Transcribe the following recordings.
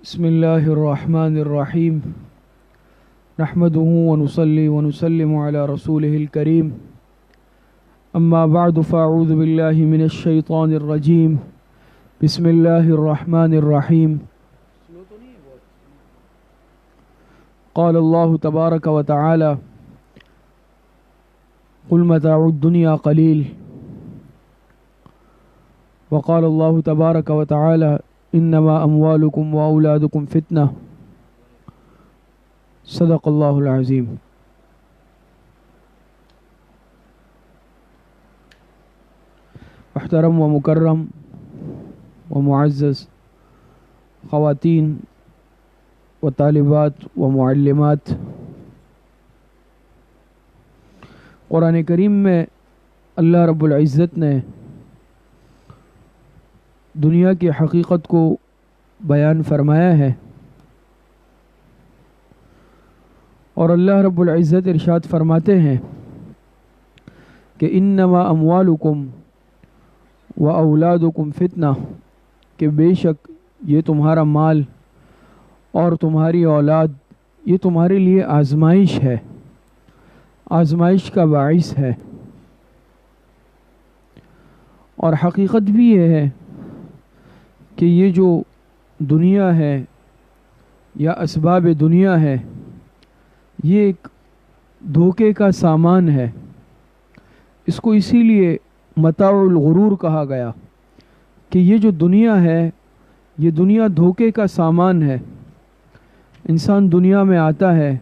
بسم الله الرحمن الرحيم نحمده ونصلي ونسلم على رسوله الكريم أما بعد فأعوذ بالله من الشيطان الرجيم بسم الله الرحمن الرحيم قال الله تبارك وتعالى قل متاع الدنيا قليل وقال الله تبارك وتعالى انما اموالكم واولادكم فتنہ صدق اللہ العظیم۔ محترم و مکرم و معزز خواتین و طالبات و معلمات، قرآن کریم میں اللہ رب العزت نے دنیا کی حقیقت کو بیان فرمایا ہے، اور اللہ رب العزت ارشاد فرماتے ہیں کہ انما اموالکم و اولادکم فتنہ، کہ بے شک یہ تمہارا مال اور تمہاری اولاد یہ تمہارے لیے آزمائش ہے، آزمائش کا باعث ہے۔ اور حقیقت بھی یہ ہے کہ یہ جو دنیا ہے یا اسباب دنیا ہے یہ ایک دھوکے کا سامان ہے۔ اس کو اسی لیے متاع الغرور کہا گیا کہ یہ جو دنیا ہے یہ دنیا دھوکے کا سامان ہے۔ انسان دنیا میں آتا ہے،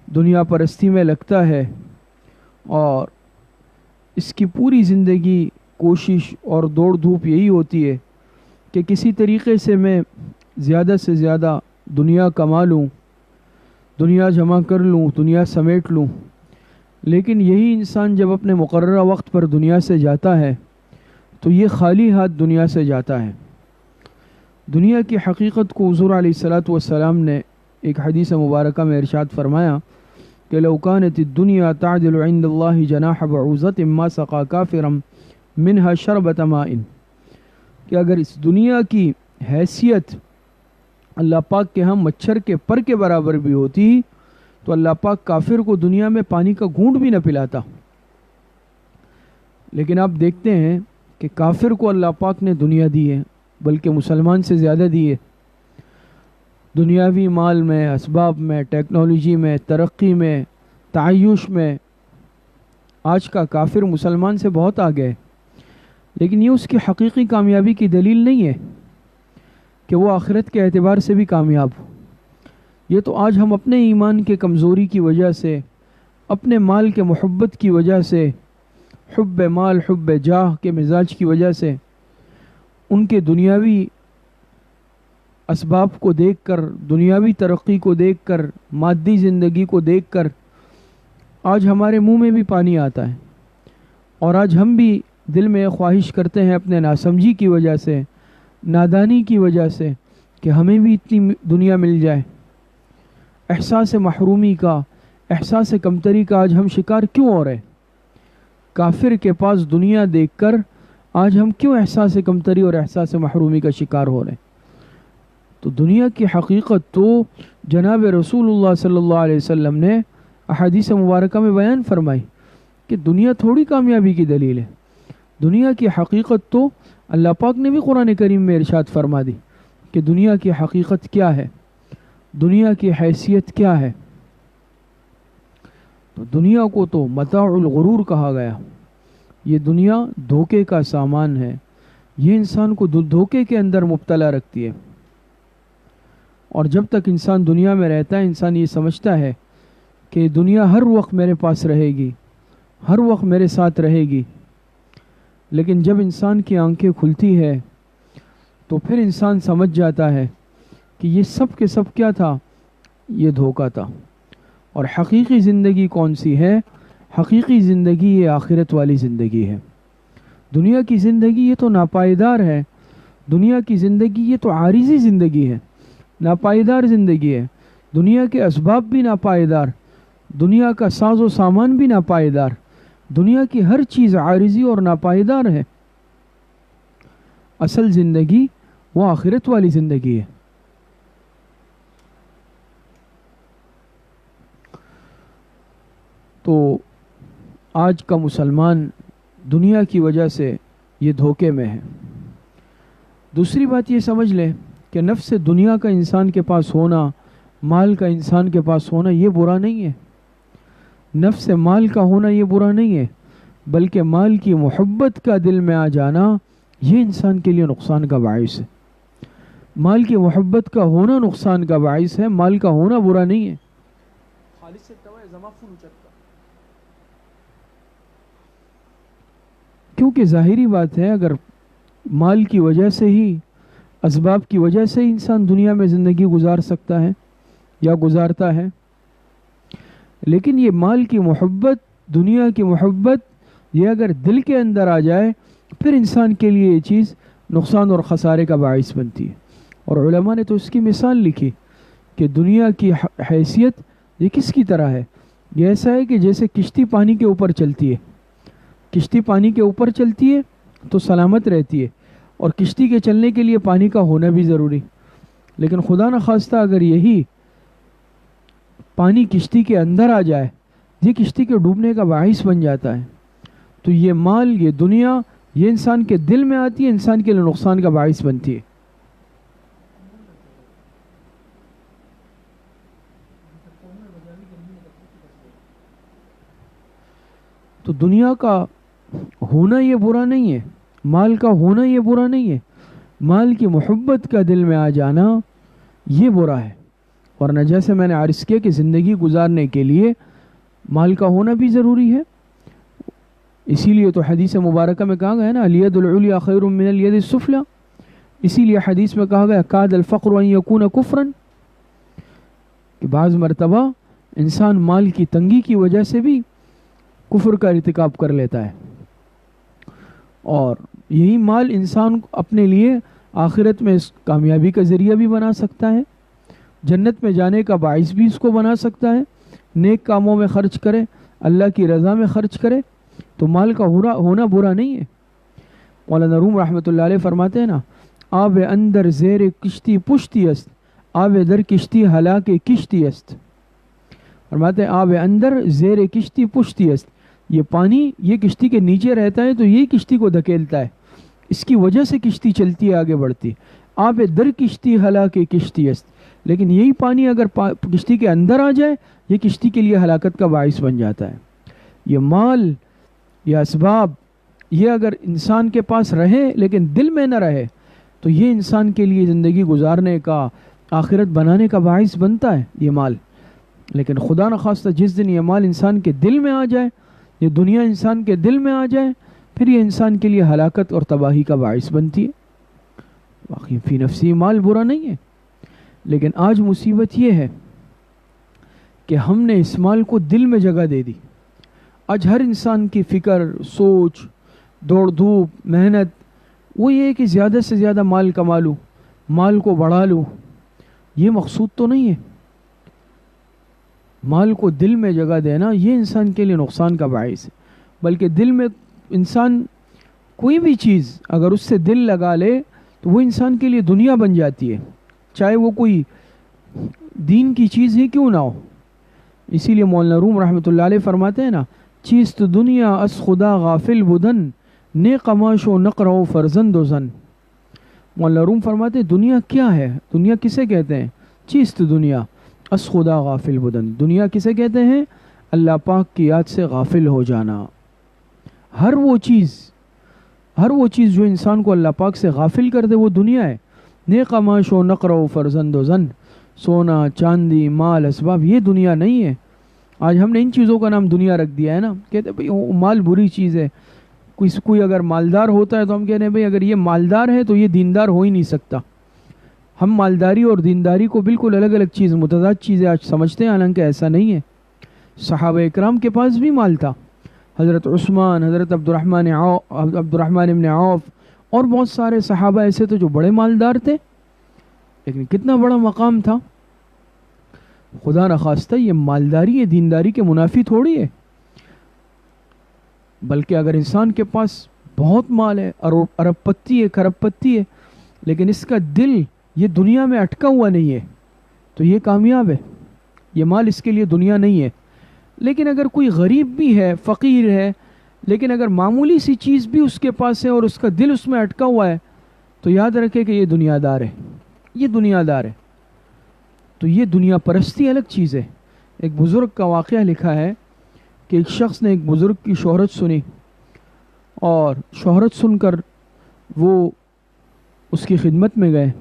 دنیا پرستی میں لگتا ہے، اور اس کی پوری زندگی کوشش اور دوڑ دھوپ یہی ہوتی ہے کہ کسی طریقے سے میں زیادہ سے زیادہ دنیا کما لوں، دنیا جمع کر لوں، دنیا سمیٹ لوں۔ لیکن یہی انسان جب اپنے مقررہ وقت پر دنیا سے جاتا ہے تو یہ خالی ہاتھ دنیا سے جاتا ہے۔ دنیا کی حقیقت کو حضور علیہ الصلوۃ والسلام نے ایک حدیث مبارکہ میں ارشاد فرمایا کہ لو كانت الدنيا تعدل عند الله جناح بعوضة ما سقى كافرا منها شربة ماء، کہ اگر اس دنیا کی حیثیت اللہ پاک کے ہم مچھر کے پر کے برابر بھی ہوتی تو اللہ پاک کافر کو دنیا میں پانی کا گھونٹ بھی نہ پلاتا۔ لیکن آپ دیکھتے ہیں کہ کافر کو اللہ پاک نے دنیا دی ہے، بلکہ مسلمان سے زیادہ دی ہے۔ دنیاوی مال میں، اسباب میں، ٹیکنالوجی میں، ترقی میں، تعیش میں آج کا کافر مسلمان سے بہت آگے ہے۔ لیکن یہ اس کی حقیقی کامیابی کی دلیل نہیں ہے کہ وہ آخرت کے اعتبار سے بھی کامیاب ہو۔ یہ تو آج ہم اپنے ایمان کے کمزوری کی وجہ سے، اپنے مال کے محبت کی وجہ سے، حب مال حب جاہ کے مزاج کی وجہ سے، ان کے دنیاوی اسباب کو دیکھ کر، دنیاوی ترقی کو دیکھ کر، مادی زندگی کو دیکھ کر آج ہمارے منہ میں بھی پانی آتا ہے، اور آج ہم بھی دل میں خواہش کرتے ہیں اپنے ناسمجھی کی وجہ سے، نادانی کی وجہ سے، کہ ہمیں بھی اتنی دنیا مل جائے۔ احساس محرومی کا، احساس کمتری کا آج ہم شکار کیوں ہو رہے؟ کافر کے پاس دنیا دیکھ کر آج ہم کیوں احساس کمتری اور احساس محرومی کا شکار ہو رہے ہیں؟ تو دنیا کی حقیقت تو جناب رسول اللہ صلی اللہ علیہ وسلم نے احادیث مبارکہ میں بیان فرمائی کہ دنیا تھوڑی کامیابی کی دلیل ہے۔ دنیا کی حقیقت تو اللہ پاک نے بھی قرآن کریم میں ارشاد فرما دی کہ دنیا کی حقیقت کیا ہے، دنیا کی حیثیت کیا ہے۔ تو دنیا کو تو متاع الغرور کہا گیا۔ یہ دنیا دھوکے کا سامان ہے، یہ انسان کو دھوکے کے اندر مبتلا رکھتی ہے۔ اور جب تک انسان دنیا میں رہتا ہے انسان یہ سمجھتا ہے کہ دنیا ہر وقت میرے پاس رہے گی، ہر وقت میرے ساتھ رہے گی۔ لیکن جب انسان کی آنکھیں کھلتی ہے تو پھر انسان سمجھ جاتا ہے کہ یہ سب کے سب کیا تھا؟ یہ دھوکہ تھا۔ اور حقیقی زندگی کون سی ہے؟ حقیقی زندگی یہ آخرت والی زندگی ہے۔ دنیا کی زندگی یہ تو ناپائیدار ہے، دنیا کی زندگی یہ تو عارضی زندگی ہے، ناپائیدار زندگی ہے۔ دنیا کے اسباب بھی ناپائیدار، دنیا کا ساز و سامان بھی ناپائیدار، دنیا کی ہر چیز عارضی اور ناپائیدار ہے۔ اصل زندگی وہ آخرت والی زندگی ہے۔ تو آج کا مسلمان دنیا کی وجہ سے یہ دھوکے میں ہے۔ دوسری بات یہ سمجھ لیں کہ نفس دنیا کا انسان کے پاس ہونا، مال کا انسان کے پاس ہونا یہ برا نہیں ہے، نفس مال کا ہونا یہ برا نہیں ہے، بلکہ مال کی محبت کا دل میں آ جانا یہ انسان کے لیے نقصان کا باعث ہے۔ مال کی محبت کا ہونا نقصان کا باعث ہے، مال کا ہونا برا نہیں ہے۔ کیونکہ ظاہری بات ہے، اگر مال کی وجہ سے ہی، اسباب کی وجہ سے ہی انسان دنیا میں زندگی گزار سکتا ہے یا گزارتا ہے، لیکن یہ مال کی محبت، دنیا کی محبت، یہ اگر دل کے اندر آ جائے پھر انسان کے لیے یہ چیز نقصان اور خسارے کا باعث بنتی ہے۔ اور علماء نے تو اس کی مثال لکھی کہ دنیا کی حیثیت یہ کس کی طرح ہے؟ یہ ایسا ہے کہ جیسے کشتی پانی کے اوپر چلتی ہے، کشتی پانی کے اوپر چلتی ہے تو سلامت رہتی ہے، اور کشتی کے چلنے کے لیے پانی کا ہونا بھی ضروری، لیکن خدا نخواستہ اگر یہی پانی کشتی کے اندر آ جائے، یہ کشتی کے ڈوبنے کا باعث بن جاتا ہے۔ تو یہ مال، یہ دنیا، یہ انسان کے دل میں آتی ہے، انسان کے لیے نقصان کا باعث بنتی ہے۔ تو دنیا کا ہونا یہ برا نہیں ہے، مال کا ہونا یہ برا نہیں ہے، مال کی محبت کا دل میں آ جانا یہ برا ہے۔ ورنہ جیسے میں نے عرض کیا کہ زندگی گزارنے کے لیے مال کا ہونا بھی ضروری ہے، اسی لیے تو حدیث مبارکہ میں کہا گیا ہے نا، الید العلیٰ خیر من الید السفلیٰ، اسی لیے حدیث میں کہا گیا کاد الفقر ان یکون کفرا، کہ بعض مرتبہ انسان مال کی تنگی کی وجہ سے بھی کفر کا ارتکاب کر لیتا ہے، اور یہی مال انسان اپنے لیے آخرت میں اس کامیابی کا ذریعہ بھی بنا سکتا ہے، جنت میں جانے کا باعث بھی اس کو بنا سکتا ہے۔ نیک کاموں میں خرچ کرے، اللہ کی رضا میں خرچ کرے، تو مال کا ہونا برا نہیں ہے۔ مولانا روم رحمۃ اللہ علیہ فرماتے ہیں نا، آب اندر زیر کشتی پشتی است، آب در کشتی ہلاک کشتی است۔ فرماتے ہیں آب اندر زیر کشتی پشتی است، یہ پانی یہ کشتی کے نیچے رہتا ہے تو یہ کشتی کو دھکیلتا ہے، اس کی وجہ سے کشتی چلتی ہے، آگے بڑھتی ہے۔ آب در کشتی ہلاک کشتی است، لیکن یہی پانی اگر کشتی کے اندر آ جائے یہ کشتی کے لیے ہلاکت کا باعث بن جاتا ہے۔ یہ مال، یہ اسباب، یہ اگر انسان کے پاس رہے لیکن دل میں نہ رہے تو یہ انسان کے لیے زندگی گزارنے کا، آخرت بنانے کا باعث بنتا ہے یہ مال، لیکن خدا نخواستہ جس دن یہ مال انسان کے دل میں آ جائے، یہ دنیا انسان کے دل میں آ جائے، پھر یہ انسان کے لیے ہلاکت اور تباہی کا باعث بنتی ہے۔ واقعی فی نفسی مال برا نہیں ہے، لیکن آج مصیبت یہ ہے کہ ہم نے اس مال کو دل میں جگہ دے دی۔ آج ہر انسان کی فکر، سوچ، دوڑ دھوپ، محنت وہ یہ ہے کہ زیادہ سے زیادہ مال کما لوں، مال کو بڑھا لوں۔ یہ مقصود تو نہیں ہے۔ مال کو دل میں جگہ دینا یہ انسان کے لیے نقصان کا باعث ہے، بلکہ دل میں انسان کوئی بھی چیز اگر اس سے دل لگا لے تو وہ انسان کے لیے دنیا بن جاتی ہے، چاہے وہ کوئی دین کی چیز ہی کیوں نہ ہو۔ اسی لیے مولانا روم رحمۃ اللہ علیہ فرماتے ہیں نا، چیست دنیا از خدا غافل بدن، نیک قماش و نقر و فرزند و زن۔ مولانا روم فرماتے ہیں دنیا کیا ہے، دنیا کسے کہتے ہیں؟ چیست دنیا از خدا غافل بدن، دنیا کسے کہتے ہیں؟ اللہ پاک کی یاد سے غافل ہو جانا۔ ہر وہ چیز جو انسان کو اللہ پاک سے غافل کر دے وہ دنیا ہے۔ نیک قماش و نقر و فرزند و زن، سونا، چاندی، مال، اسباب، یہ دنیا نہیں ہے۔ آج ہم نے ان چیزوں کا نام دنیا رکھ دیا ہے نا، کہتے ہیں بھئی مال بری چیز ہے۔ کوئی اگر مالدار ہوتا ہے تو ہم کہتے ہیں بھئی اگر یہ مالدار ہے تو یہ دیندار ہو ہی نہیں سکتا۔ ہم مالداری اور دینداری کو بالکل الگ الگ چیز، متضاد چیزیں آج سمجھتے ہیں، حالانکہ ایسا نہیں ہے۔ صحابہ اکرام کے پاس بھی مال تھا، حضرت عثمان، حضرت عبد الرحمن ابن عوف اور بہت سارے صحابہ ایسے تھے جو بڑے مالدار تھے، لیکن کتنا بڑا مقام تھا۔ خدا نخواستہ یہ مالداری یہ دینداری کے منافی تھوڑی ہے، بلکہ اگر انسان کے پاس بہت مال ہے، ارب پتی ہے، کھرب پتی ہے، لیکن اس کا دل یہ دنیا میں اٹکا ہوا نہیں ہے تو یہ کامیاب ہے۔ یہ مال اس کے لیے دنیا نہیں ہے، لیکن اگر کوئی غریب بھی ہے، فقیر ہے، لیکن اگر معمولی سی چیز بھی اس کے پاس ہے اور اس کا دل اس میں اٹکا ہوا ہے تو یاد رکھے کہ یہ دنیا دار ہے، یہ دنیا دار ہے۔ تو یہ دنیا پرستی الگ چیز ہے۔ ایک بزرگ کا واقعہ لکھا ہے کہ ایک شخص نے ایک بزرگ کی شہرت سنی، اور شہرت سن کر وہ اس کی خدمت میں گئے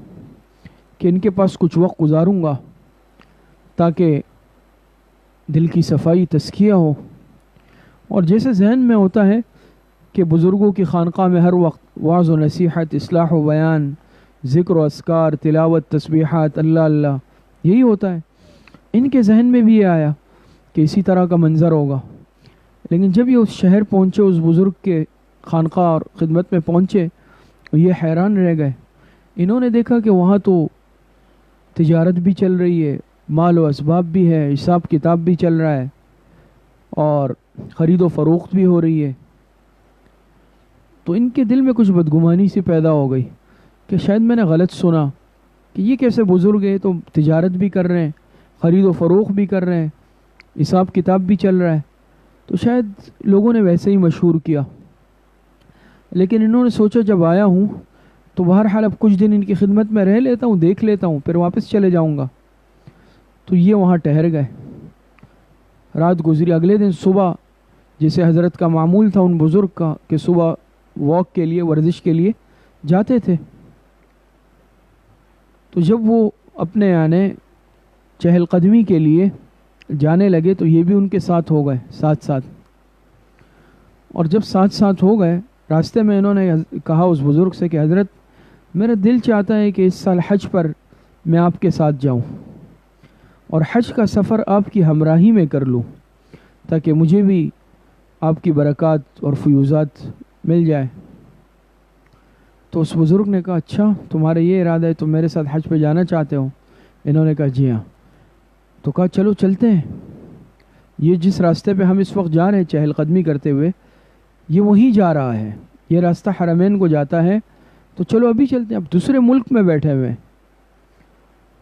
کہ ان کے پاس کچھ وقت گزاروں گا تاکہ دل کی صفائی تزکیہ ہو۔ اور جیسے ذہن میں ہوتا ہے کہ بزرگوں کی خانقاہ میں ہر وقت وعظ و نصیحت، اصلاح و بیان، ذکر و اذکار، تلاوت، تسبیحات، اللہ اللہ، یہی ہوتا ہے۔ ان کے ذہن میں بھی یہ آیا کہ اسی طرح کا منظر ہوگا، لیکن جب یہ اس شہر پہنچے، اس بزرگ کے خانقاہ اور خدمت میں پہنچے، یہ حیران رہ گئے۔ انہوں نے دیکھا کہ وہاں تو تجارت بھی چل رہی ہے، مال و اسباب بھی ہے، حساب کتاب بھی چل رہا ہے، اور خرید و فروخت بھی ہو رہی ہے۔ تو ان کے دل میں کچھ بدگمانی سی پیدا ہو گئی کہ شاید میں نے غلط سنا کہ یہ کیسے بزرگ ہے، تو تجارت بھی کر رہے ہیں، خرید و فروخت بھی کر رہے ہیں، حساب کتاب بھی چل رہا ہے، تو شاید لوگوں نے ویسے ہی مشہور کیا۔ لیکن انہوں نے سوچا جب آیا ہوں تو بہرحال اب کچھ دن ان کی خدمت میں رہ لیتا ہوں، دیکھ لیتا ہوں، پھر واپس چلے جاؤں گا۔ تو یہ وہاں ٹھہر گئے، رات گزری۔ اگلے دن صبح جیسے حضرت کا معمول تھا ان بزرگ کا کہ صبح واک کے لیے، ورزش کے لیے جاتے تھے، تو جب وہ اپنے یعنی چہل قدمی کے لیے جانے لگے تو یہ بھی ان کے ساتھ ہو گئے، ساتھ ساتھ۔ اور جب ساتھ ساتھ ہو گئے، راستے میں انہوں نے کہا اس بزرگ سے کہ حضرت میرا دل چاہتا ہے کہ اس سال حج پر میں آپ کے ساتھ جاؤں اور حج کا سفر آپ کی ہمراہی میں کر لوں تاکہ مجھے بھی آپ کی برکات اور فیوزات مل جائے۔ تو اس بزرگ نے کہا اچھا تمہارا یہ ارادہ ہے، تم میرے ساتھ حج پہ جانا چاہتے ہو؟ انہوں نے کہا جی ہاں۔ تو کہا چلو چلتے ہیں، یہ جس راستے پہ ہم اس وقت جا رہے ہیں چہل قدمی کرتے ہوئے، یہ وہیں جا رہا ہے، یہ راستہ حرمین کو جاتا ہے، تو چلو ابھی چلتے ہیں۔ اب دوسرے ملک میں بیٹھے ہوئے،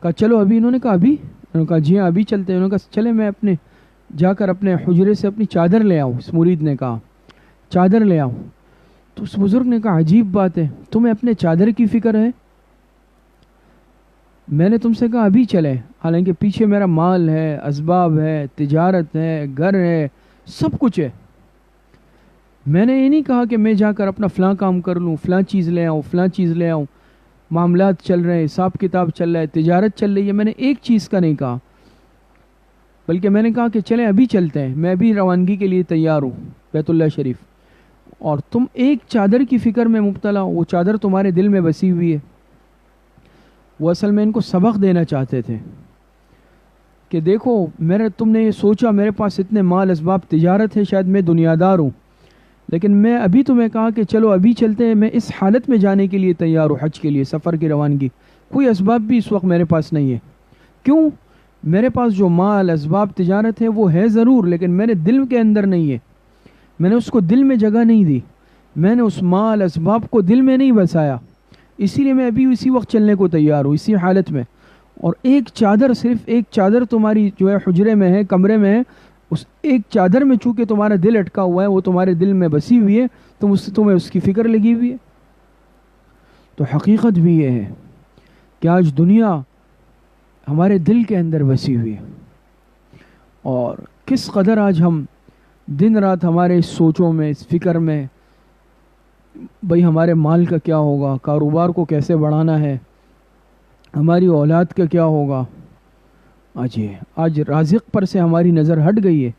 کہا چلو ابھی۔ انہوں نے کہا ابھی؟ انہوں نے کہا جی ہاں ابھی چلتے ہیں۔ انہوں نے کہا چلے میں اپنے جا کر اپنے حجرے سے اپنی چادر لے آؤں۔ اس مرید نے کہا چادر لے آؤں۔ تو اس بزرگ نے کہا عجیب بات ہے، تمہیں اپنے چادر کی فکر ہے؟ میں نے تم سے کہا ابھی چلے، حالانکہ پیچھے میرا مال ہے، اسباب ہے، تجارت ہے، گھر ہے، سب کچھ ہے۔ میں نے یہ نہیں کہا کہ میں جا کر اپنا فلاں کام کر لوں، فلاں چیز لے آؤں، فلاں چیز لے آؤں، معاملات چل رہے ہیں، حساب کتاب چل رہا ہے، تجارت چل رہی ہے، میں نے ایک چیز کا نہیں کہا، بلکہ میں نے کہا کہ چلیں ابھی چلتے ہیں، میں ابھی روانگی کے لیے تیار ہوں بیت اللہ شریف، اور تم ایک چادر کی فکر میں مبتلا ہو، وہ چادر تمہارے دل میں بسی ہوئی ہے۔ وہ اصل میں ان کو سبق دینا چاہتے تھے کہ دیکھو تم نے یہ سوچا میرے پاس اتنے مال اسباب تجارت ہے، شاید میں دنیا دار ہوں، لیکن میں ابھی تمہیں کہا کہ چلو ابھی چلتے ہیں، میں اس حالت میں جانے کے لیے تیار ہوں حج کے لیے، سفر کی روانگی، کوئی اسباب بھی اس وقت میرے پاس نہیں ہے۔ کیوں؟ میرے پاس جو مال اسباب تجارت ہے وہ ہے ضرور، لیکن میرے دل کے اندر نہیں ہے، میں نے اس کو دل میں جگہ نہیں دی، میں نے اس مال اسباب کو دل میں نہیں بسایا، اسی لیے میں ابھی اسی وقت چلنے کو تیار ہوں اسی حالت میں۔ اور ایک چادر، صرف ایک چادر تمہاری جو ہے حجرے میں ہے، کمرے میں ہے، اس ایک چادر میں چونکہ تمہارا دل اٹکا ہوا ہے، وہ تمہارے دل میں بسی ہوئی ہے، تمہیں اس کی فکر لگی ہوئی ہے۔ تو حقیقت بھی یہ ہے کہ آج دنیا ہمارے دل کے اندر بسی ہوئی ہے، اور کس قدر آج ہم دن رات ہمارے اس سوچوں میں، اس فکر میں، بھئی ہمارے مال کا کیا ہوگا، کاروبار کو کیسے بڑھانا ہے، ہماری اولاد کا کیا ہوگا۔ آج رازق پر سے ہماری نظر ہٹ گئی ہے،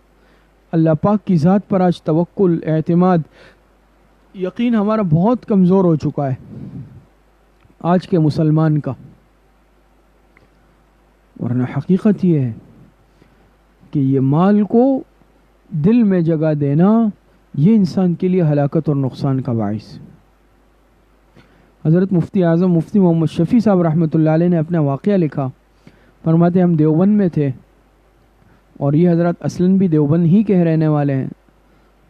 اللہ پاک کی ذات پر آج توکل، اعتماد، یقین ہمارا بہت کمزور ہو چکا ہے آج کے مسلمان کا۔ ورنہ حقیقت یہ ہے کہ یہ مال کو دل میں جگہ دینا یہ انسان کے لیے ہلاکت اور نقصان کا باعث۔ حضرت مفتی اعظم مفتی محمد شفیع صاحب رحمۃ اللہ علیہ نے اپنا واقعہ لکھا، فرماتے ہم دیوبند میں تھے، اور یہ حضرت اصلاً بھی دیوبند ہی کے رہنے والے ہیں،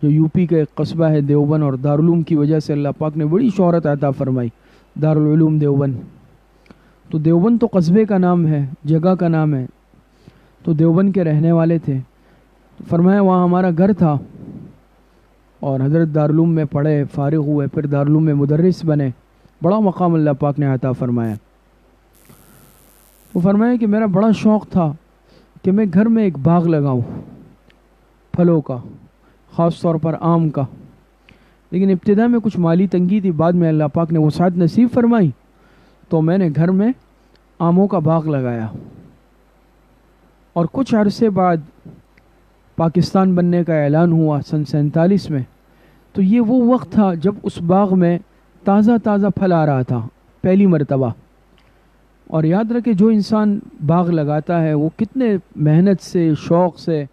جو یو پی کا ایک قصبہ ہے دیوبند، اور دارالعلوم کی وجہ سے اللہ پاک نے بڑی شہرت عطا فرمائی، دارالعلوم دیوبند۔ تو دیوبند تو قصبے کا نام ہے، جگہ کا نام ہے، تو دیوبند کے رہنے والے تھے۔ تو فرمایا وہاں ہمارا گھر تھا اور حضرت دارالعلوم میں پڑھے، فارغ ہوئے، پھر دارالعلوم میں مدرس بنے، بڑا مقام اللہ پاک نے عطا فرمایا۔ وہ فرمایا کہ میرا بڑا شوق تھا کہ میں گھر میں ایک باغ لگاؤں پھلوں کا، خاص طور پر آم کا، لیکن ابتدا میں کچھ مالی تنگی تھی، بعد میں اللہ پاک نے وسعت نصیب فرمائی تو میں نے گھر میں آموں کا باغ لگایا۔ اور کچھ عرصے بعد پاکستان بننے کا اعلان ہوا سن 47 میں، تو یہ وہ وقت تھا جب اس باغ میں تازہ تازہ پھل آ رہا تھا پہلی مرتبہ۔ اور یاد رکھے جو انسان باغ لگاتا ہے وہ کتنے محنت سے، شوق سے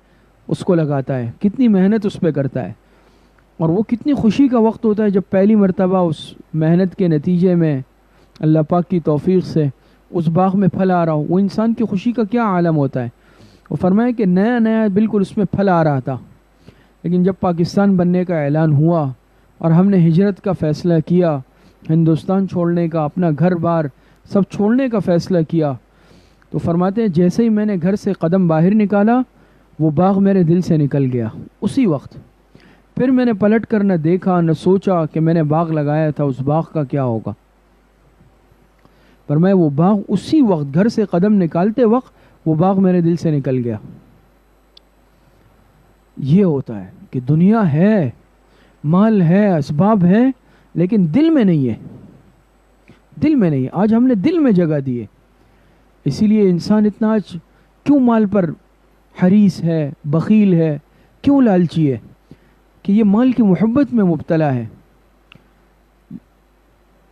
اس کو لگاتا ہے، کتنی محنت اس پہ کرتا ہے، اور وہ کتنی خوشی کا وقت ہوتا ہے جب پہلی مرتبہ اس محنت کے نتیجے میں اللہ پاک کی توفیق سے اس باغ میں پھل آ رہا ہو، وہ انسان کی خوشی کا کیا عالم ہوتا ہے۔ وہ فرمایا کہ نیا نیا بالکل اس میں پھل آ رہا تھا، لیکن جب پاکستان بننے کا اعلان ہوا اور ہم نے ہجرت کا فیصلہ کیا، ہندوستان چھوڑنے کا، اپنا گھر بار سب چھوڑنے کا فیصلہ کیا، تو فرماتے ہیں جیسے ہی میں نے گھر سے قدم باہر نکالا وہ باغ میرے دل سے نکل گیا اسی وقت۔ پھر میں نے پلٹ کر نہ دیکھا نہ سوچا کہ میں نے باغ لگایا تھا اس باغ کا کیا ہوگا۔ فرمایا وہ باغ اسی وقت، گھر سے قدم نکالتے وقت وہ باغ میرے دل سے نکل گیا۔ یہ ہوتا ہے کہ دنیا ہے، مال ہے، اسباب ہے، لیکن دل میں نہیں ہے، دل میں نہیں ہے۔ آج ہم نے دل میں جگہ دی ہے، اسی لیے انسان اتنا آج کیوں مال پر حریص ہے، بخیل ہے، کیوں لالچی ہے، کہ یہ مال کی محبت میں مبتلا ہے۔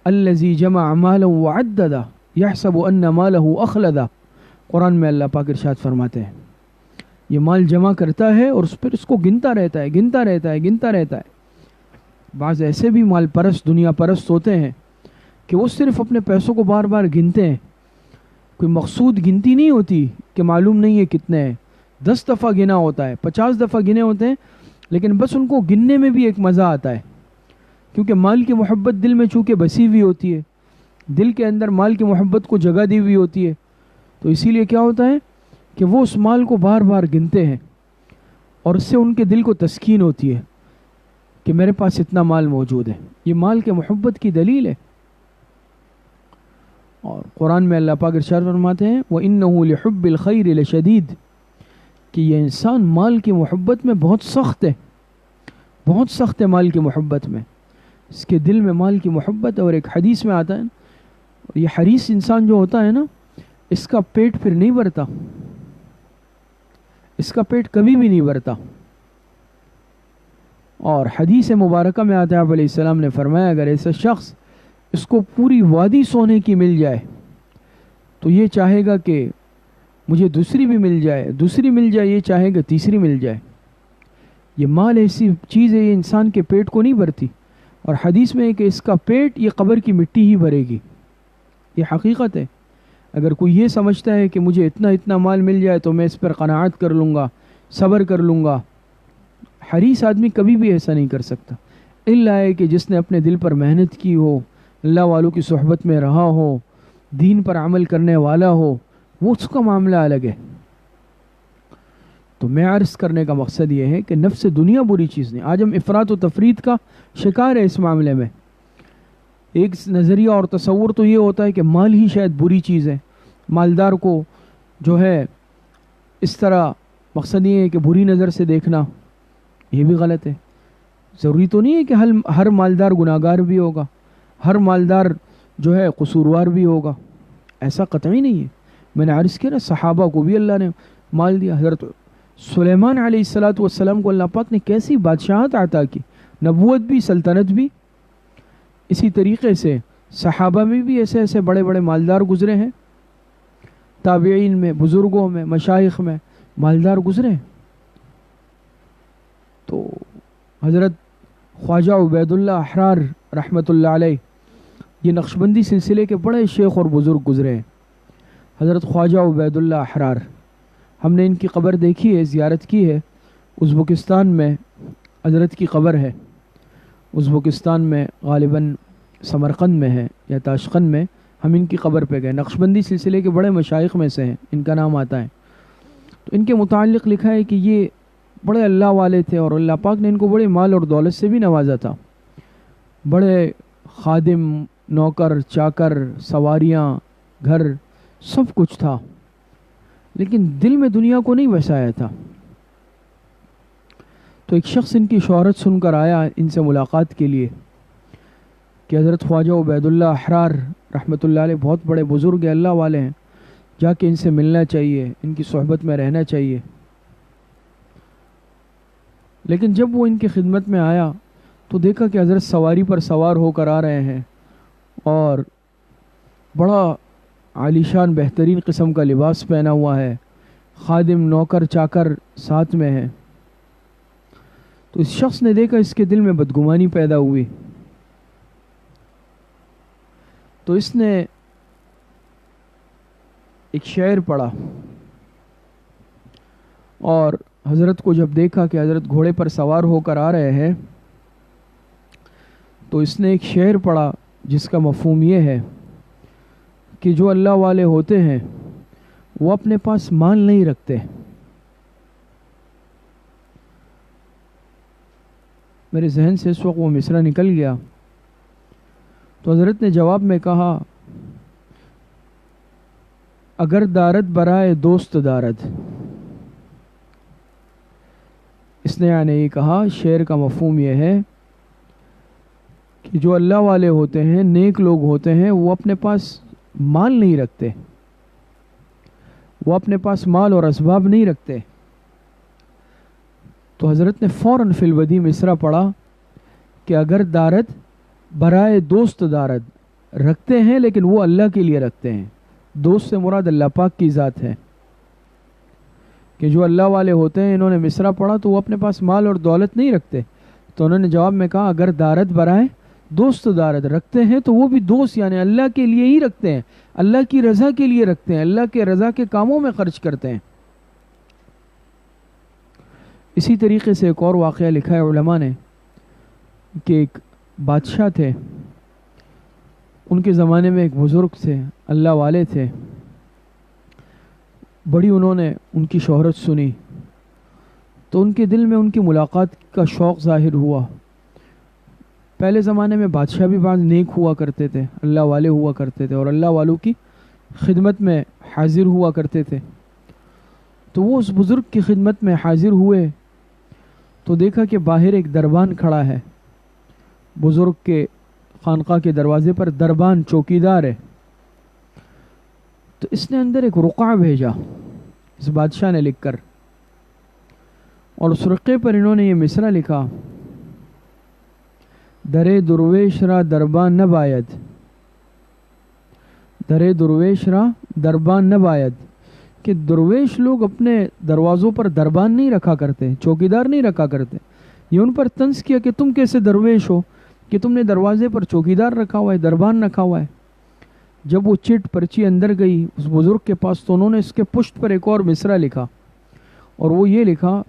الذی جمع مالا وعددا یحسب ان مالہ اخلدا، قرآن میں اللہ پاک ارشاد فرماتے ہیں یہ مال جمع کرتا ہے اور پھر اس کو گنتا رہتا ہے، گنتا رہتا ہے، گنتا رہتا ہے۔ بعض ایسے بھی مال پرست، دنیا پرست ہوتے ہیں کہ وہ صرف اپنے پیسوں کو بار بار گنتے ہیں، کوئی مقصود گنتی نہیں ہوتی کہ معلوم نہیں ہے کتنے ہیں، 10 دفعہ گنا ہوتا ہے، 50 دفعہ گنے ہوتے ہیں، لیکن بس ان کو گننے میں بھی ایک مزہ آتا ہے، کیونکہ مال کی محبت دل میں چونکہ بسی ہوئی ہوتی ہے، دل کے اندر مال کی محبت کو جگہ دی ہوئی ہوتی ہے، تو اسی لیے کیا ہوتا ہے کہ وہ اس مال کو بار بار گنتے ہیں، اور اس سے ان کے دل کو تسکین ہوتی ہے کہ میرے پاس اتنا مال موجود ہے۔ یہ مال کے محبت کی دلیل ہے۔ اور قرآن میں اللہ پاک ارشاد فرماتے ہیں وَإِنَّهُ لِحُبِّ الْخَيْرِ لَشَدِيدٌ، کہ یہ انسان مال کی محبت میں بہت سخت ہے، بہت سخت ہے مال کی محبت میں، اس کے دل میں مال کی محبت ہے۔ اور ایک حدیث میں آتا ہے یہ حریص انسان جو ہوتا ہے نا، اس کا پیٹ پھر نہیں بھرتا، اس کا پیٹ کبھی بھی نہیں بھرتا۔ اور حدیث مبارکہ میں آتا ہے آپ علیہ السلام نے فرمایا اگر ایسا شخص اس کو پوری وادی سونے کی مل جائے تو یہ چاہے گا کہ مجھے دوسری بھی مل جائے، دوسری مل جائے، یہ چاہے گا تیسری مل جائے۔ یہ مال ایسی چیز ہے، یہ انسان کے پیٹ کو نہیں بھرتی، اور حدیث میں ہے کہ اس کا پیٹ یہ قبر کی مٹی ہی بھرے گی، یہ حقیقت ہے۔ اگر کوئی یہ سمجھتا ہے کہ مجھے اتنا اتنا مال مل جائے تو میں اس پر قناعت کر لوں گا، صبر کر لوں گا، حریص آدمی کبھی بھی ایسا نہیں کر سکتا، الا ہے کہ جس نے اپنے دل پر محنت کی ہو، اللہ والوں کی صحبت میں رہا ہو، دین پر عمل کرنے والا ہو، وہ اس کا معاملہ الگ ہے۔ تو میں عرض کرنے کا مقصد یہ ہے کہ نفس دنیا بری چیز نہیں۔ آج ہم افراط و تفریط کا شکار ہے اس معاملے میں۔ ایک نظریہ اور تصور تو یہ ہوتا ہے کہ مال ہی شاید بری چیز ہے، مالدار کو جو ہے اس طرح مقصد یہ ہے کہ بری نظر سے دیکھنا، یہ بھی غلط ہے۔ ضروری تو نہیں ہے کہ ہر مالدار گناہگار بھی ہوگا، ہر مالدار جو ہے قصوروار بھی ہوگا، ایسا قطعی نہیں ہے۔ میں نے عرض کیا نا صحابہ کو بھی اللہ نے مال دیا، حضرت سلیمان علیہ السلام کو اللہ پاک نے کیسی بادشاہت عطا کی، نبوت بھی، سلطنت بھی۔ اسی طریقے سے صحابہ میں بھی ایسے ایسے بڑے بڑے مالدار گزرے ہیں، تابعین میں، بزرگوں میں، مشائخ میں مالدار گزرے ہیں۔ تو حضرت خواجہ عبید اللہ احرار رحمۃ اللہ علیہ یہ نقشبندی سلسلے کے بڑے شیخ اور بزرگ گزرے ہیں، حضرت خواجہ عبید اللہ احرار۔ ہم نے ان کی قبر دیکھی ہے، زیارت کی ہے، ازبکستان میں حضرت کی قبر ہے، ازبکستان میں غالباً سمرقند میں ہے یا تاشقند میں، ہم ان کی قبر پہ گئے۔ نقشبندی سلسلے کے بڑے مشائخ میں سے ہیں، ان کا نام آتا ہے۔ تو ان کے متعلق لکھا ہے کہ یہ بڑے اللہ والے تھے اور اللہ پاک نے ان کو بڑے مال اور دولت سے بھی نوازا تھا. بڑے خادم، نوکر، چاکر، سواریاں، گھر، سب کچھ تھا، لیکن دل میں دنیا کو نہیں بسایا تھا. تو ایک شخص ان کی شہرت سن کر آیا ان سے ملاقات کے لیے کہ حضرت خواجہ عبید اللہ احرار رحمۃ اللہ علیہ بہت بڑے بزرگ اللہ والے ہیں، جا کے ان سے ملنا چاہیے، ان کی صحبت میں رہنا چاہیے. لیکن جب وہ ان کی خدمت میں آیا تو دیکھا کہ حضرت سواری پر سوار ہو کر آ رہے ہیں اور بڑا عالیشان بہترین قسم کا لباس پہنا ہوا ہے، خادم، نوکر، چاکر ساتھ میں ہیں. تو اس شخص نے دیکھا، اس کے دل میں بدگمانی پیدا ہوئی. تو اس نے ایک شعر پڑھا اور حضرت کو جب دیکھا کہ حضرت گھوڑے پر سوار ہو کر آ رہے ہیں تو اس نے ایک شعر پڑھا جس کا مفہوم یہ ہے کہ جو اللہ والے ہوتے ہیں وہ اپنے پاس مال نہیں رکھتے. میرے ذہن سے اس وقت وہ مصرع نکل گیا. تو حضرت نے جواب میں کہا، اگر دارد برائے دوست دارد. اس نے یعنی یہ کہا، شعر کا مفہوم یہ ہے کہ جو اللہ والے ہوتے ہیں، نیک لوگ ہوتے ہیں، وہ اپنے پاس مال نہیں رکھتے، وہ اپنے پاس مال اور اسباب نہیں رکھتے. تو حضرت نے فوراً فی الودیع مصرع پڑھا کہ اگر دارد برائے دوست دارد، رکھتے ہیں لیکن وہ اللہ کے لیے رکھتے ہیں. دوست سے مراد اللہ پاک کی ذات ہے کہ جو اللہ والے ہوتے ہیں. انہوں نے مصرع پڑھا تو وہ اپنے پاس مال اور دولت نہیں رکھتے. تو انہوں نے جواب میں کہا، اگر دارد برائے دوست دارد، رکھتے ہیں تو وہ بھی دوست یعنی اللہ کے لیے ہی رکھتے ہیں، اللہ کی رضا کے لیے رکھتے ہیں، اللہ کے رضا کے کاموں میں خرچ کرتے ہیں. اسی طریقے سے ایک اور واقعہ لکھا ہے علماء نے کہ ایک بادشاہ تھے، ان کے زمانے میں ایک بزرگ تھے، اللہ والے تھے. بڑی انہوں نے ان کی شہرت سنی تو ان کے دل میں ان کی ملاقات کا شوق ظاہر ہوا. پہلے زمانے میں بادشاہ بھی بعض نیک ہوا کرتے تھے، اللہ والے ہوا کرتے تھے اور اللہ والوں کی خدمت میں حاضر ہوا کرتے تھے. تو وہ اس بزرگ کی خدمت میں حاضر ہوئے تو دیکھا کہ باہر ایک دربان کھڑا ہے. بزرگ کے خانقاہ کے دروازے پر دربان چوکیدار ہے. تو اس نے اندر ایک رقعہ بھیجا اس بادشاہ نے لکھ کر، اور اس رقعے پر انہوں نے یہ مصرع لکھا، درے درویش را دربان نہ باید، درے درویش را دربان نہ باید، کہ درویش لوگ اپنے دروازوں پر دربان نہیں رکھا کرتے، چوکیدار نہیں رکھا کرتے. یہ ان پر طنز کیا کہ تم کیسے درویش ہو کہ تم نے دروازے پر چوکیدار رکھا ہوا ہے، دربان رکھا ہوا ہے. جب وہ چٹ پرچی اندر گئی اس بزرگ کے پاس تو انہوں نے اس کے پشت پر ایک اور مصرع لکھا اور وہ یہ لکھا،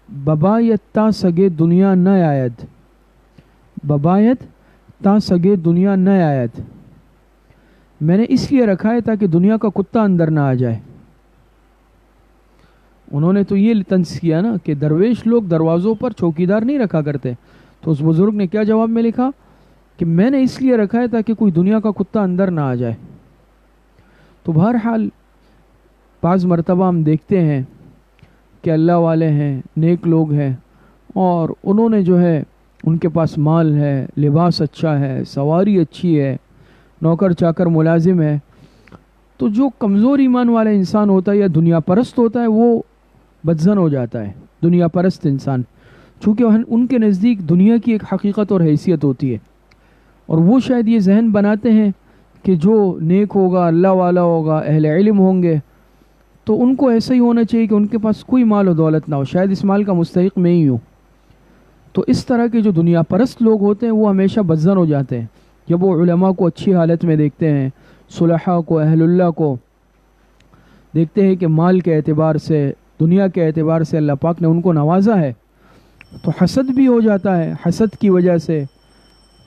ببایت تا سگے دنیا نہ آید، ببایت تا سگے دنیا نہ آید. میں نے اس لیے رکھا ہے تاکہ دنیا کا کتا اندر نہ آ جائے. انہوں نے تو یہ طنز کیا نا کہ درویش لوگ دروازوں پر چوکیدار نہیں رکھا کرتے. تو اس بزرگ نے کیا جواب میں لکھا کہ میں نے اس لیے رکھا ہے تاکہ کوئی دنیا کا کتا اندر نہ آ جائے. تو بہرحال بعض مرتبہ ہم دیکھتے ہیں کہ اللہ والے ہیں، نیک لوگ ہیں، اور انہوں نے جو ہے ان کے پاس مال ہے، لباس اچھا ہے، سواری اچھی ہے، نوکر چاکر ملازم ہے. تو جو کمزور ایمان والا انسان ہوتا ہے یا دنیا پرست ہوتا ہے وہ بدظن ہو جاتا ہے. دنیا پرست انسان، چونکہ ان کے نزدیک دنیا کی ایک حقیقت اور حیثیت ہوتی ہے، اور وہ شاید یہ ذہن بناتے ہیں کہ جو نیک ہوگا، اللہ والا ہوگا، اہل علم ہوں گے تو ان کو ایسا ہی ہونا چاہیے کہ ان کے پاس کوئی مال و دولت نہ ہو، شاید اس مال کا مستحق میں ہی ہوں. تو اس طرح کے جو دنیا پرست لوگ ہوتے ہیں وہ ہمیشہ بدظن ہو جاتے ہیں. جب وہ علماء کو اچھی حالت میں دیکھتے ہیں، صلحاء کو، اہل اللہ کو دیکھتے ہیں کہ مال کے اعتبار سے، دنیا کے اعتبار سے اللہ پاک نے ان کو نوازا ہے، تو حسد بھی ہو جاتا ہے. حسد کی وجہ سے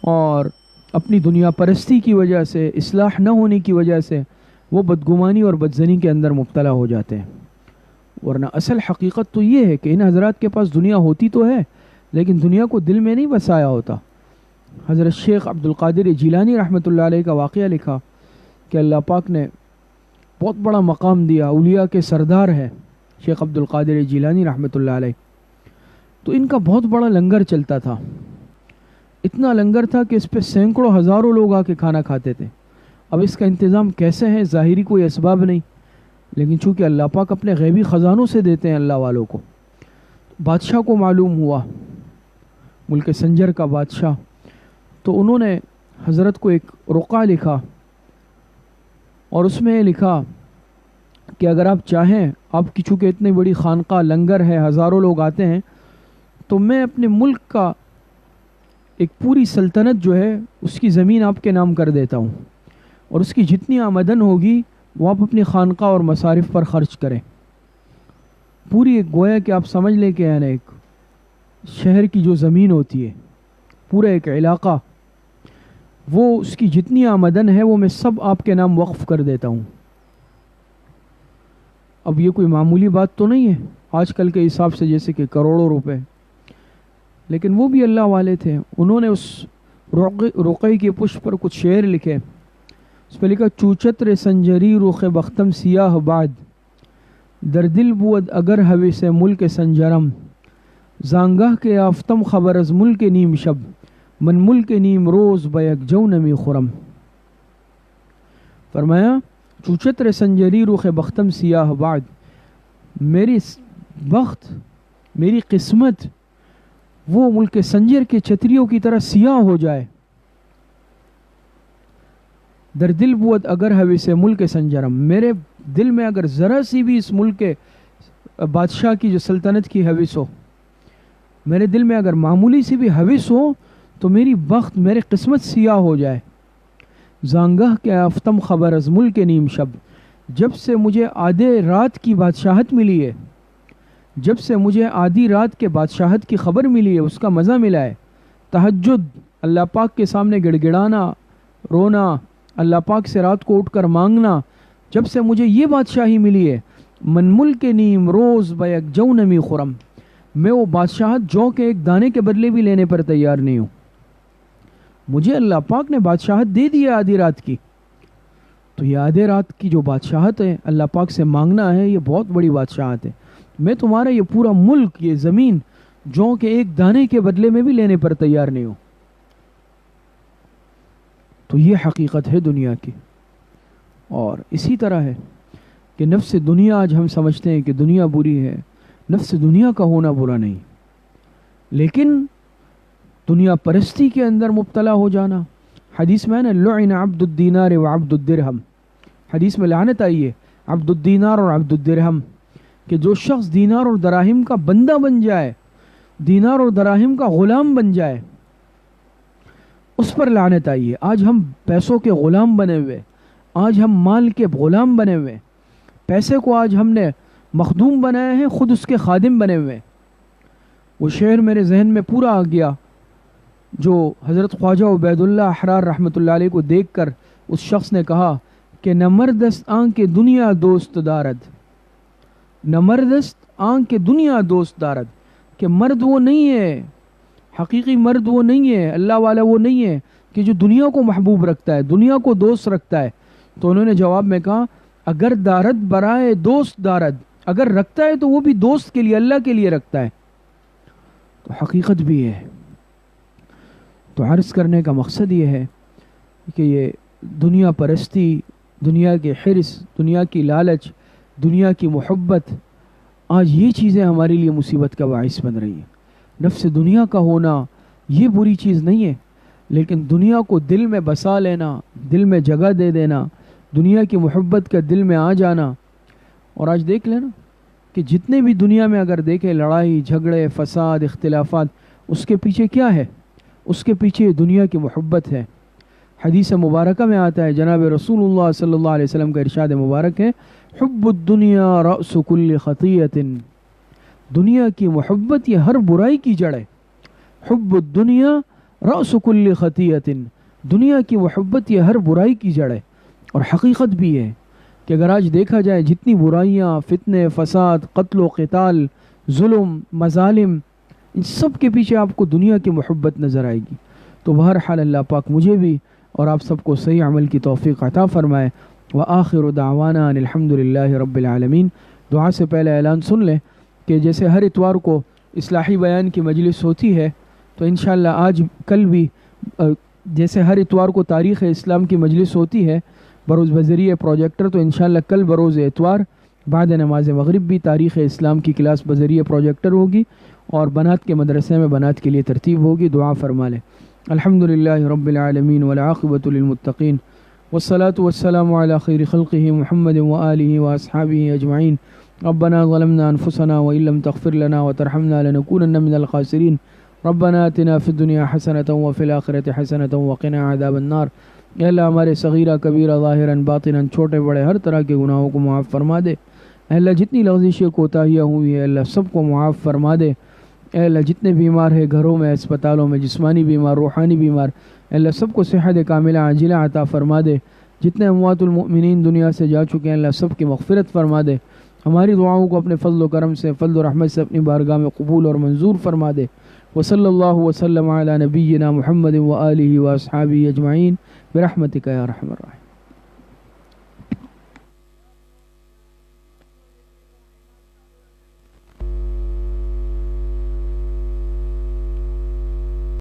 اور اپنی دنیا پرستی کی وجہ سے، اصلاح نہ ہونے کی وجہ سے وہ بدگمانی اور بدظنی کے اندر مبتلا ہو جاتے ہیں. ورنہ اصل حقیقت تو یہ ہے کہ ان حضرات کے پاس دنیا ہوتی تو ہے لیکن دنیا کو دل میں نہیں بسایا ہوتا. حضرت شیخ عبد القادر جیلانی رحمۃ اللہ علیہ کا واقعہ لکھا کہ اللہ پاک نے بہت بڑا مقام دیا، اولیاء کے سردار ہے شیخ عبد القادر جیلانی رحمۃ اللہ علیہ. تو ان کا بہت بڑا لنگر چلتا تھا، اتنا لنگر تھا کہ اس پہ سینکڑوں ہزاروں لوگ آ کے کھانا کھاتے تھے. اب اس کا انتظام کیسے ہے؟ ظاہری کوئی اسباب نہیں، لیکن چونکہ اللہ پاک اپنے غیبی خزانوں سے دیتے ہیں اللہ والوں کو. بادشاہ کو معلوم ہوا، ملک سنجر کا بادشاہ، تو انہوں نے حضرت کو ایک رقعہ لکھا اور اس میں لکھا کہ اگر آپ چاہیں، آپ کی چونکہ اتنی بڑی خانقاہ لنگر ہے، ہزاروں لوگ آتے ہیں، تو میں اپنے ملک کا ایک پوری سلطنت جو ہے اس کی زمین آپ کے نام کر دیتا ہوں، اور اس کی جتنی آمدن ہوگی وہ آپ اپنی خانقاہ اور مصارف پر خرچ کریں. پوری ایک گویا کہ آپ سمجھ لیں کہ یعنی ایک شہر کی جو زمین ہوتی ہے، پورا ایک علاقہ، وہ اس کی جتنی آمدن ہے وہ میں سب آپ کے نام وقف کر دیتا ہوں. اب یہ کوئی معمولی بات تو نہیں ہے آج کل کے حساب سے جیسے کہ کروڑوں روپے، لیکن وہ بھی اللہ والے تھے. انہوں نے اس رقعے کے پشت پر کچھ شعر لکھے. اس پہ لکھا: چوچتر سنجری رخ بختم سیاہ بعد، در دل بود اگر ہوے سے ملک سنجرم، زانگاہ کے آفتم خبر از ملک نیم شب، من ملک نیم روز بیک جو نمی خرم. فرمایا چوچتر سنجری رخ بختم سیاہ بعد، میری بخت، میری قسمت وہ ملک سنجر کے چھتریوں کی طرح سیاہ ہو جائے. در دل بود اگر ہوے سے ملک سنجرم، میرے دل میں اگر ذرا سی بھی اس ملک کے بادشاہ کی جو سلطنت کی حوث ہو، میرے دل میں اگر معمولی سی بھی حوث ہو تو میری بخت، میری قسمت سیاہ ہو جائے. زانگاہ کے آفتم خبر از ملک نیم شب، جب سے مجھے آدھے رات کی بادشاہت ملی ہے، جب سے مجھے آدھی رات کے بادشاہت کی خبر ملی ہے، اس کا مزہ ملا ہے. تہجد، اللہ پاک کے سامنے گڑ گڑانا، رونا، اللہ پاک سے رات کو اٹھ کر مانگنا، جب سے مجھے یہ بادشاہی ملی ہے، من ملک نیم روز بیک جو نمی خرم، میں وہ بادشاہت جو کہ ایک دانے کے بدلے بھی لینے پر تیار نہیں ہوں. مجھے اللہ پاک نے بادشاہت دے دی ہے آدھی رات کی، تو یہ آدھے رات کی جو بادشاہت ہے اللہ پاک سے مانگنا ہے، یہ بہت بڑی بادشاہت ہے. میں تمہارا یہ پورا ملک، یہ زمین جو کہ ایک دانے کے بدلے میں بھی لینے پر تیار نہیں ہوں. تو یہ حقیقت ہے دنیا کی. اور اسی طرح ہے کہ نفس دنیا، آج ہم سمجھتے ہیں کہ دنیا بری ہے، نفس دنیا کا ہونا برا نہیں، لیکن دنیا پرستی کے اندر مبتلا ہو جانا. حدیث میں ہے نا، لعن عبد الدینار و عبد الدرہم، حدیث میں لعنت آئی ہے عبد الدینار اور عبد الدرہم، کہ جو شخص دینار اور دراہم کا بندہ بن جائے، دینار اور دراہم کا غلام بن جائے، اس پر لعنت آئی ہے. آج ہم پیسوں کے غلام بنے ہوئے، آج ہم مال کے غلام بنے ہوئے، پیسے کو آج ہم نے مخدوم بنائے ہیں، خود اس کے خادم بنے ہوئے. وہ شعر میرے ذہن میں پورا آ گیا جو حضرت خواجہ عبید اللہ احرار رحمۃ اللہ علیہ کو دیکھ کر اس شخص نے کہا کہ نہ مردست آنکھ کے دنیا دوست دارد، نہ مردست آنکھ کے دنیا دوست دارد، کہ مرد وہ نہیں ہے، حقیقی مرد وہ نہیں ہے، اللہ والا وہ نہیں ہے کہ جو دنیا کو محبوب رکھتا ہے، دنیا کو دوست رکھتا ہے. تو انہوں نے جواب میں کہا اگر دارد برائے دوست دارد، اگر رکھتا ہے تو وہ بھی دوست کے لیے، اللہ کے لیے رکھتا ہے. تو حقیقت بھی ہے. تو عرض کرنے کا مقصد یہ ہے کہ یہ دنیا پرستی، دنیا کے حرص، دنیا کی لالچ، دنیا کی محبت، آج یہ چیزیں ہمارے لیے مصیبت کا باعث بن رہی ہیں. نفس دنیا کا ہونا یہ بری چیز نہیں ہے، لیکن دنیا کو دل میں بسا لینا، دل میں جگہ دے دینا، دنیا کی محبت کا دل میں آ جانا. اور آج دیکھ لینا کہ جتنے بھی دنیا میں اگر دیکھیں لڑائی جھگڑے فساد اختلافات، اس کے پیچھے کیا ہے؟ اس کے پیچھے دنیا کی محبت ہے. حدیث مبارکہ میں آتا ہے، جناب رسول اللہ صلی اللہ علیہ وسلم کا ارشاد مبارک ہے، حب الدنیا رأس کل خطیۃ، دنیا کی محبت یہ ہر برائی کی جڑ ہے. حب الدنیا رأس کل خطیۃ، دنیا کی محبت یہ ہر برائی کی جڑ ہے. اور حقیقت بھی ہے کہ اگر آج دیکھا جائے جتنی برائیاں، فتنے، فساد، قتل و قتال، ظلم، مظالم، ان سب کے پیچھے آپ کو دنیا کی محبت نظر آئے گی. تو بہرحال اللہ پاک مجھے بھی اور آپ سب کو صحیح عمل کی توفیق عطا فرمائے. وآخر دعوانا ان الحمد للہ رب العالمین. دعا سے پہلے اعلان سن لیں کہ جیسے ہر اتوار کو اصلاحی بیان کی مجلس ہوتی ہے، تو انشاءاللہ آج کل بھی جیسے ہر اتوار کو تاریخ اسلام کی مجلس ہوتی ہے بروز بذریعہ پروجیکٹر، تو انشاءاللہ کل بروز اتوار بعد نماز مغرب بھی تاریخ اسلام کی کلاس بذریعہ پروجیکٹر ہوگی، اور بنات کے مدرسے میں بنات کے لیے ترتیب ہوگی. دعا فرما لیں. الحمدللہ رب العالمین والعاقبۃ للمتقین والصلاة والسلام علی خیر خلقہ محمد وآلہ واصحابہ اجمعین. ربنا ظلمنا انفسنا وإن لم تغفر لنا وترحمنا لنكونن من الخاسرین. ربنا آتنا فی الدنیا حسنۃ وفی الآخرۃ حسنۃ وقنا عذاب النار. اے اللہ ہمارے صغیرہ کبیرہ ظاہراً باطناً چھوٹے بڑے ہر طرح کے گناہوں کو معاف فرما دے. اے اللہ جتنی لغزشیں کوتاہیاں ہوئی ہیں اللہ سب کو معاف فرما دے. اے اللہ جتنے بیمار ہیں گھروں میں، اسپتالوں میں، جسمانی بیمار، روحانی بیمار، اے اللہ سب کو صحت کاملہ عاجلہ عطا فرما دے. جتنے اموات المؤمنین دنیا سے جا چکے ہیں اللہ سب کی مغفرت فرما دے. ہماری دعاؤں کو اپنے فضل و کرم سے، فضل و رحمت سے اپنی بارگاہ میں قبول اور منظور فرما دے. وصلی اللہ وسلم علی نبینا محمد وآلہ واصحابہ اجمعین برحمتک یا ارحم الراحمین.